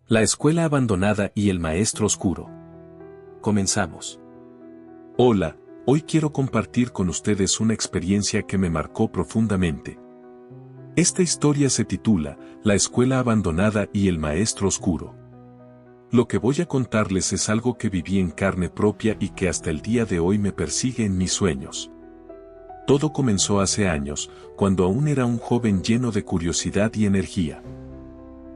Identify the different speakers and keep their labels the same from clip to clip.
Speaker 1: La escuela abandonada y el maestro oscuro. Comenzamos. Hola, hoy quiero compartir con ustedes una experiencia que me marcó profundamente. Esta historia se titula La escuela abandonada y el maestro oscuro. Lo que voy a contarles es algo que viví en carne propia y que hasta el día de hoy me persigue en mis sueños. Todo comenzó hace años, cuando aún era un joven lleno de curiosidad y energía.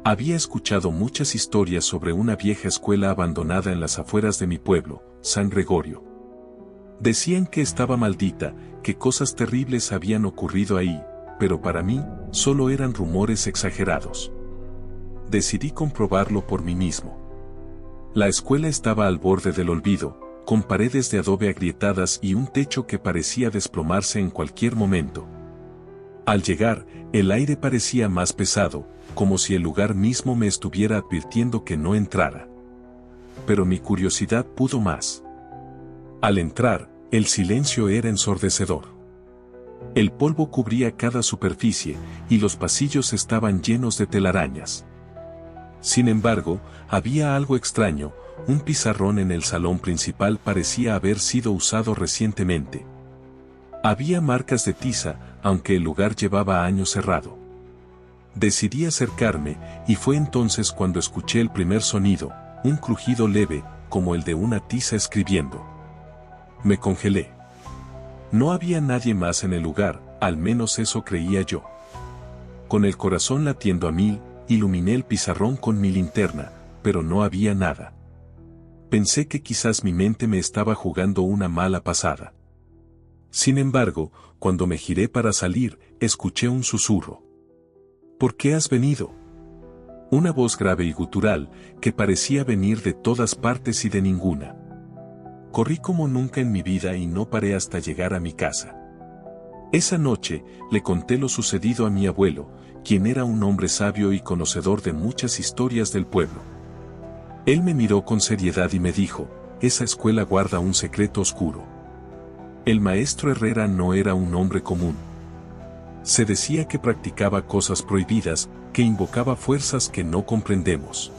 Speaker 1: Había escuchado muchas historias sobre una vieja escuela abandonada en las afueras de mi pueblo, San Gregorio. Decían que estaba maldita, que cosas terribles habían ocurrido ahí, pero para mí, solo eran rumores exagerados. Decidí comprobarlo por mí mismo. La escuela estaba al borde del olvido, con paredes de adobe agrietadas y un techo que parecía desplomarse en cualquier momento. Al llegar, el aire parecía más pesado, como si el lugar mismo me estuviera advirtiendo que no entrara. Pero mi curiosidad pudo más. Al entrar, el silencio era ensordecedor. El polvo cubría cada superficie, y los pasillos estaban llenos de telarañas. Sin embargo, había algo extraño, un pizarrón en el salón principal parecía haber sido usado recientemente. Había marcas de tiza, aunque el lugar llevaba años cerrado. Decidí acercarme, y fue entonces cuando escuché el primer sonido, un crujido leve, como el de una tiza escribiendo. Me congelé. No había nadie más en el lugar, al menos eso creía yo. Con el corazón latiendo a mil, iluminé el pizarrón con mi linterna, pero no había nada. Pensé que quizás mi mente me estaba jugando una mala pasada. Sin embargo, cuando me giré para salir, escuché un susurro. ¿Por qué has venido? Una voz grave y gutural, que parecía venir de todas partes y de ninguna. Corrí como nunca en mi vida y no paré hasta llegar a mi casa. Esa noche, le conté lo sucedido a mi abuelo, quien era un hombre sabio y conocedor de muchas historias del pueblo. Él me miró con seriedad y me dijo, esa escuela guarda un secreto oscuro. El maestro Herrera no era un hombre común. Se decía que practicaba cosas prohibidas, que invocaba fuerzas que no comprendemos.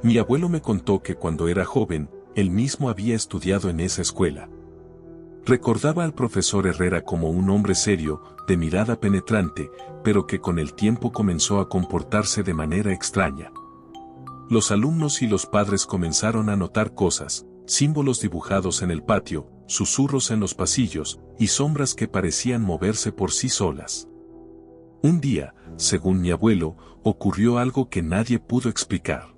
Speaker 1: Mi abuelo me contó que cuando era joven, él mismo había estudiado en esa escuela. Recordaba al profesor Herrera como un hombre serio, de mirada penetrante, pero que con el tiempo comenzó a comportarse de manera extraña. Los alumnos y los padres comenzaron a notar cosas, símbolos dibujados en el patio, susurros en los pasillos, y sombras que parecían moverse por sí solas. Un día, según mi abuelo, ocurrió algo que nadie pudo explicar.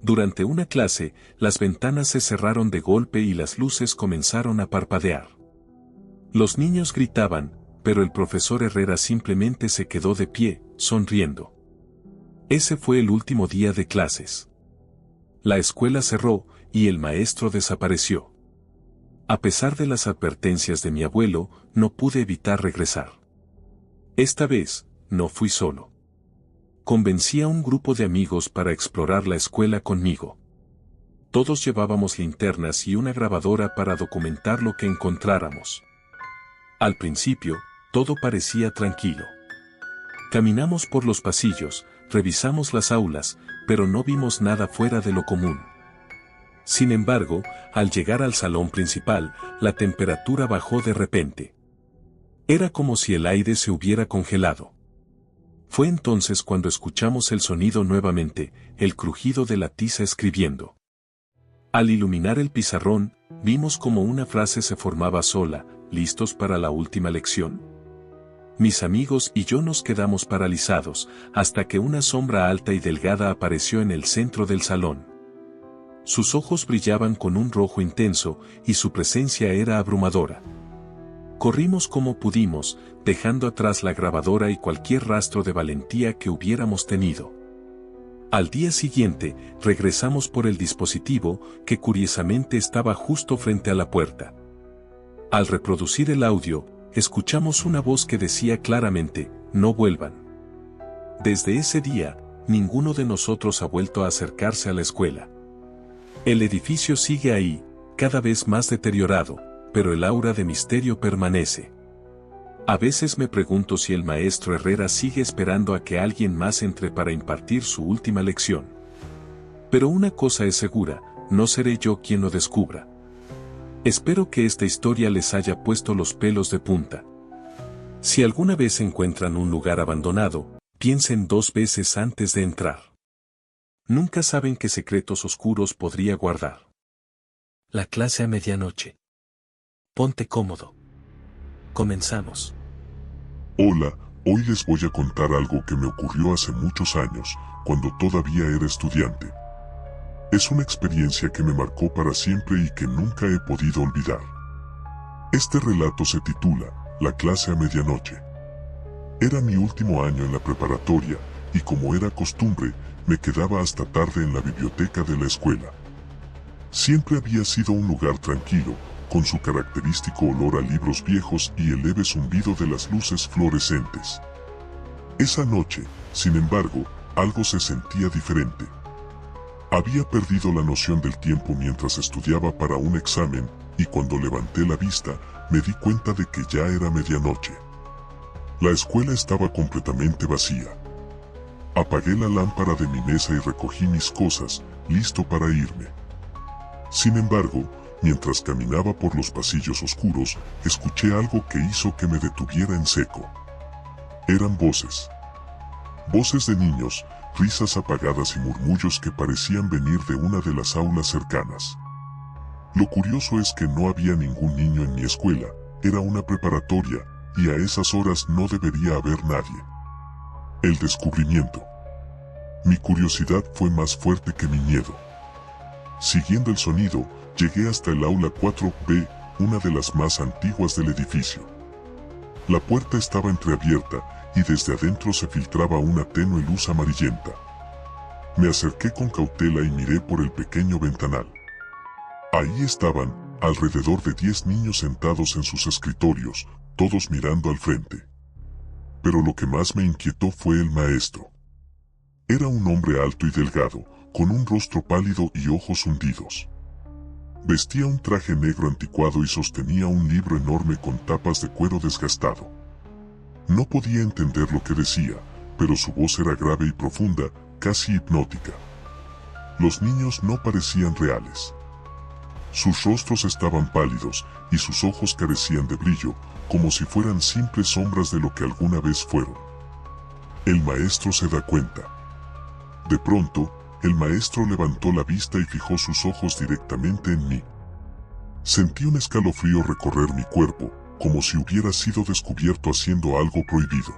Speaker 1: Durante una clase, las ventanas se cerraron de golpe y las luces comenzaron a parpadear. Los niños gritaban, pero el profesor Herrera simplemente se quedó de pie, sonriendo. Ese fue el último día de clases. La escuela cerró, y el maestro desapareció. A pesar de las advertencias de mi abuelo, no pude evitar regresar. Esta vez, no fui solo. Convencí a un grupo de amigos para explorar la escuela conmigo. Todos llevábamos linternas y una grabadora para documentar lo que encontráramos. Al principio, todo parecía tranquilo. Caminamos por los pasillos, revisamos las aulas, pero no vimos nada fuera de lo común. Sin embargo, al llegar al salón principal, la temperatura bajó de repente. Era como si el aire se hubiera congelado. Fue entonces cuando escuchamos el sonido nuevamente, el crujido de la tiza escribiendo. Al iluminar el pizarrón, vimos como una frase se formaba sola, ¿listos para la última lección? Mis amigos y yo nos quedamos paralizados, hasta que una sombra alta y delgada apareció en el centro del salón. Sus ojos brillaban con un rojo intenso, y su presencia era abrumadora. Corrimos como pudimos, dejando atrás la grabadora y cualquier rastro de valentía que hubiéramos tenido. Al día siguiente, regresamos por el dispositivo, que curiosamente estaba justo frente a la puerta. Al reproducir el audio, escuchamos una voz que decía claramente, no vuelvan. Desde ese día, ninguno de nosotros ha vuelto a acercarse a la escuela. El edificio sigue ahí, cada vez más deteriorado, pero el aura de misterio permanece. A veces me pregunto si el maestro Herrera sigue esperando a que alguien más entre para impartir su última lección. Pero una cosa es segura, no seré yo quien lo descubra. Espero que esta historia les haya puesto los pelos de punta. Si alguna vez encuentran un lugar abandonado, piensen 2 veces antes de entrar. Nunca saben qué secretos oscuros podría guardar. La clase a medianoche. Ponte cómodo. Comenzamos.
Speaker 2: Hola, hoy les voy a contar algo que me ocurrió hace muchos años, cuando todavía era estudiante. Es una experiencia que me marcó para siempre y que nunca he podido olvidar. Este relato se titula La clase a medianoche. Era mi último año en la preparatoria, y como era costumbre, me quedaba hasta tarde en la biblioteca de la escuela. Siempre había sido un lugar tranquilo, con su característico olor a libros viejos y el leve zumbido de las luces fluorescentes. Esa noche, sin embargo, algo se sentía diferente. Había perdido la noción del tiempo mientras estudiaba para un examen, y cuando levanté la vista, me di cuenta de que ya era medianoche. La escuela estaba completamente vacía. Apagué la lámpara de mi mesa y recogí mis cosas, listo para irme. Sin embargo, mientras caminaba por los pasillos oscuros, escuché algo que hizo que me detuviera en seco. Eran voces. Voces de niños, risas apagadas y murmullos que parecían venir de una de las aulas cercanas. Lo curioso es que no había ningún niño en mi escuela, era una preparatoria, y a esas horas no debería haber nadie. El descubrimiento. Mi curiosidad fue más fuerte que mi miedo. Siguiendo el sonido, llegué hasta el aula 4B, una de las más antiguas del edificio. La puerta estaba entreabierta, y desde adentro se filtraba una tenue luz amarillenta. Me acerqué con cautela y miré por el pequeño ventanal. Ahí estaban, alrededor de 10 niños sentados en sus escritorios, todos mirando al frente. Pero lo que más me inquietó fue el maestro. Era un hombre alto y delgado, con un rostro pálido y ojos hundidos. Vestía un traje negro anticuado y sostenía un libro enorme con tapas de cuero desgastado. No podía entender lo que decía, pero su voz era grave y profunda, casi hipnótica. Los niños no parecían reales. Sus rostros estaban pálidos, y sus ojos carecían de brillo, como si fueran simples sombras de lo que alguna vez fueron. El maestro se da cuenta. De pronto, el maestro levantó la vista y fijó sus ojos directamente en mí. Sentí un escalofrío recorrer mi cuerpo, como si hubiera sido descubierto haciendo algo prohibido.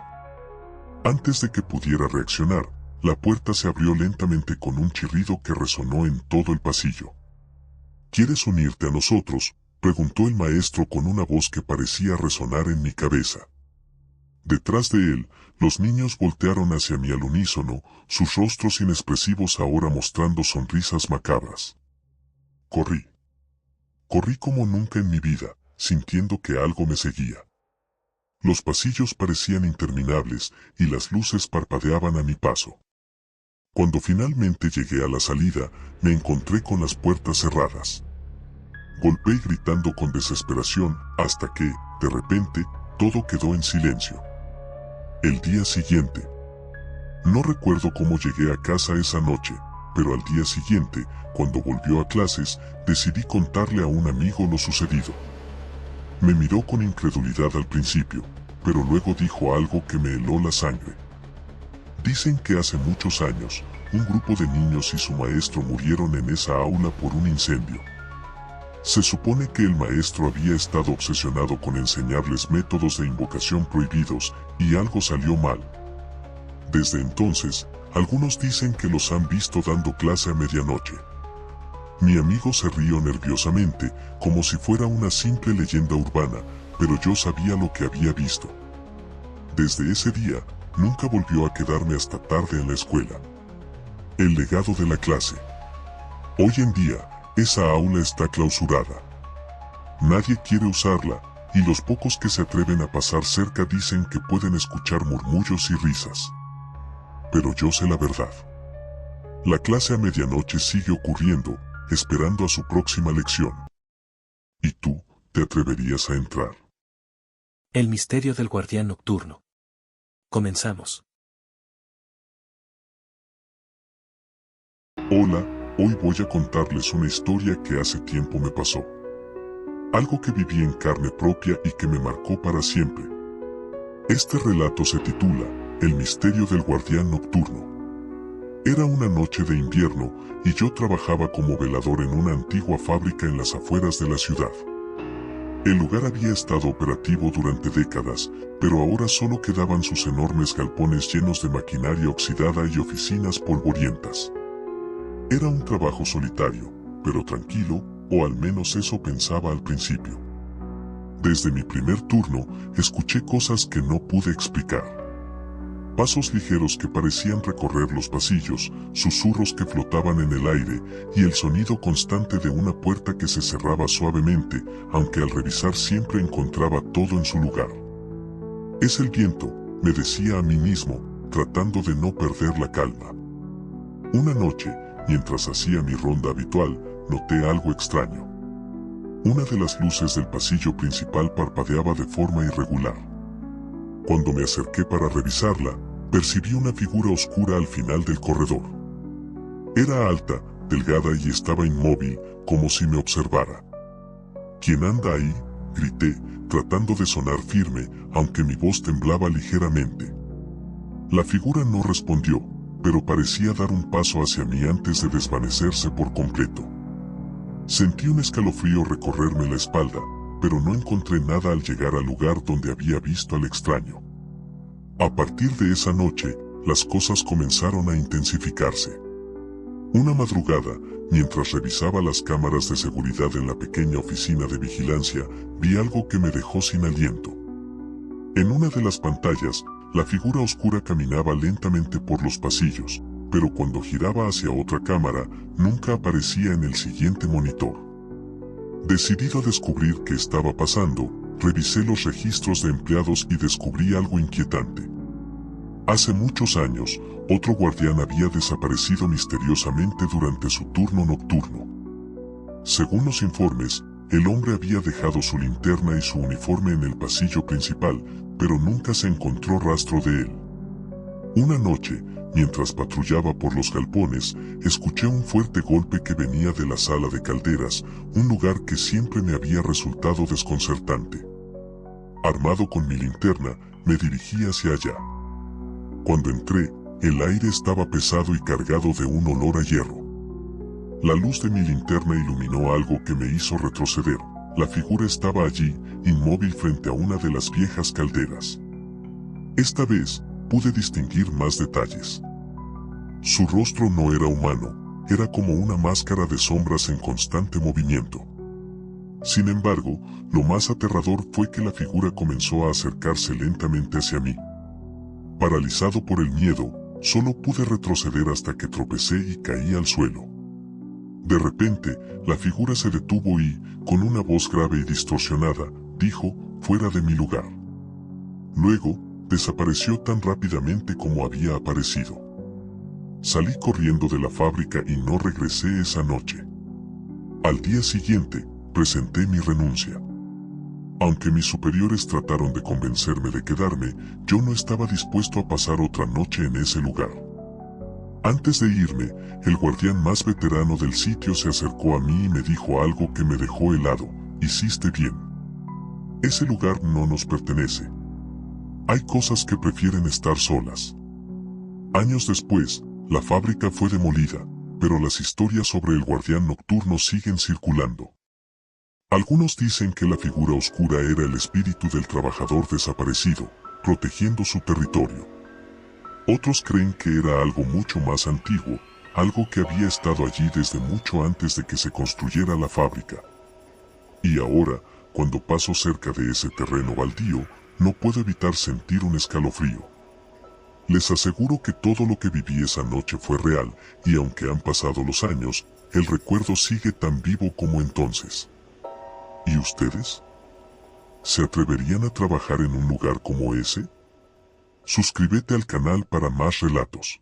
Speaker 2: Antes de que pudiera reaccionar, la puerta se abrió lentamente con un chirrido que resonó en todo el pasillo. ¿Quieres unirte a nosotros?, preguntó el maestro con una voz que parecía resonar en mi cabeza. Detrás de él, los niños voltearon hacia mí al unísono, sus rostros inexpresivos ahora mostrando sonrisas macabras. Corrí. Corrí como nunca en mi vida, sintiendo que algo me seguía. Los pasillos parecían interminables, y las luces parpadeaban a mi paso. Cuando finalmente llegué a la salida, me encontré con las puertas cerradas. Golpeé gritando con desesperación, hasta que, de repente, todo quedó en silencio. El día siguiente. No recuerdo cómo llegué a casa esa noche, pero al día siguiente, cuando volvió a clases, decidí contarle a un amigo lo sucedido. Me miró con incredulidad al principio, pero luego dijo algo que me heló la sangre. Dicen que hace muchos años, un grupo de niños y su maestro murieron en esa aula por un incendio. Se supone que el maestro había estado obsesionado con enseñarles métodos de invocación prohibidos, y algo salió mal. Desde entonces, algunos dicen que los han visto dando clase a medianoche. Mi amigo se rió nerviosamente, como si fuera una simple leyenda urbana, pero yo sabía lo que había visto. Desde ese día, nunca volvió a quedarme hasta tarde en la escuela. El legado de la clase. Hoy en día, esa aula está clausurada. Nadie quiere usarla, y los pocos que se atreven a pasar cerca dicen que pueden escuchar murmullos y risas. Pero yo sé la verdad. La clase a medianoche sigue ocurriendo, esperando a su próxima lección. ¿Y tú, te atreverías a entrar?
Speaker 1: El misterio del guardián nocturno. Comenzamos.
Speaker 2: Hola, hoy voy a contarles una historia que hace tiempo me pasó. Algo que viví en carne propia y que me marcó para siempre. Este relato se titula El misterio del guardián nocturno. Era una noche de invierno y yo trabajaba como velador en una antigua fábrica en las afueras de la ciudad. El lugar había estado operativo durante décadas, pero ahora solo quedaban sus enormes galpones llenos de maquinaria oxidada y oficinas polvorientas. Era un trabajo solitario, pero tranquilo, o al menos eso pensaba al principio. Desde mi primer turno, escuché cosas que no pude explicar. Pasos ligeros que parecían recorrer los pasillos, susurros que flotaban en el aire y el sonido constante de una puerta que se cerraba suavemente, aunque al revisar siempre encontraba todo en su lugar. Es el viento, me decía a mí mismo, tratando de no perder la calma. Una noche, mientras hacía mi ronda habitual, noté algo extraño. Una de las luces del pasillo principal parpadeaba de forma irregular. Cuando me acerqué para revisarla, percibí una figura oscura al final del corredor. Era alta, delgada y estaba inmóvil, como si me observara. ¿Quién anda ahí?, grité, tratando de sonar firme, aunque mi voz temblaba ligeramente. La figura no respondió, pero parecía dar un paso hacia mí antes de desvanecerse por completo. Sentí un escalofrío recorrerme la espalda, pero no encontré nada al llegar al lugar donde había visto al extraño. A partir de esa noche, las cosas comenzaron a intensificarse. Una madrugada, mientras revisaba las cámaras de seguridad en la pequeña oficina de vigilancia, vi algo que me dejó sin aliento. En una de las pantallas, la figura oscura caminaba lentamente por los pasillos, pero cuando giraba hacia otra cámara, nunca aparecía en el siguiente monitor. Decidido a descubrir qué estaba pasando, revisé los registros de empleados y descubrí algo inquietante. Hace muchos años, otro guardián había desaparecido misteriosamente durante su turno nocturno. Según los informes, el hombre había dejado su linterna y su uniforme en el pasillo principal, pero nunca se encontró rastro de él. Una noche, mientras patrullaba por los galpones, escuché un fuerte golpe que venía de la sala de calderas, un lugar que siempre me había resultado desconcertante. Armado con mi linterna, me dirigí hacia allá. Cuando entré, el aire estaba pesado y cargado de un olor a hierro. La luz de mi linterna iluminó algo que me hizo retroceder. La figura estaba allí, inmóvil frente a una de las viejas calderas. Esta vez, pude distinguir más detalles. Su rostro no era humano, era como una máscara de sombras en constante movimiento. Sin embargo, lo más aterrador fue que la figura comenzó a acercarse lentamente hacia mí. Paralizado por el miedo, solo pude retroceder hasta que tropecé y caí al suelo. De repente, la figura se detuvo y, con una voz grave y distorsionada, dijo, «Fuera de mi lugar». Luego, desapareció tan rápidamente como había aparecido. Salí corriendo de la fábrica y no regresé esa noche. Al día siguiente, presenté mi renuncia. Aunque mis superiores trataron de convencerme de quedarme, yo no estaba dispuesto a pasar otra noche en ese lugar. Antes de irme, el guardián más veterano del sitio se acercó a mí y me dijo algo que me dejó helado: «Hiciste bien. Ese lugar no nos pertenece. Hay cosas que prefieren estar solas». Años después, la fábrica fue demolida, pero las historias sobre el guardián nocturno siguen circulando. Algunos dicen que la figura oscura era el espíritu del trabajador desaparecido, protegiendo su territorio. Otros creen que era algo mucho más antiguo, algo que había estado allí desde mucho antes de que se construyera la fábrica. Y ahora, cuando paso cerca de ese terreno baldío, no puedo evitar sentir un escalofrío. Les aseguro que todo lo que viví esa noche fue real, y aunque han pasado los años, el recuerdo sigue tan vivo como entonces. ¿Y ustedes? ¿Se atreverían a trabajar en un lugar como ese? Suscríbete al canal para más relatos.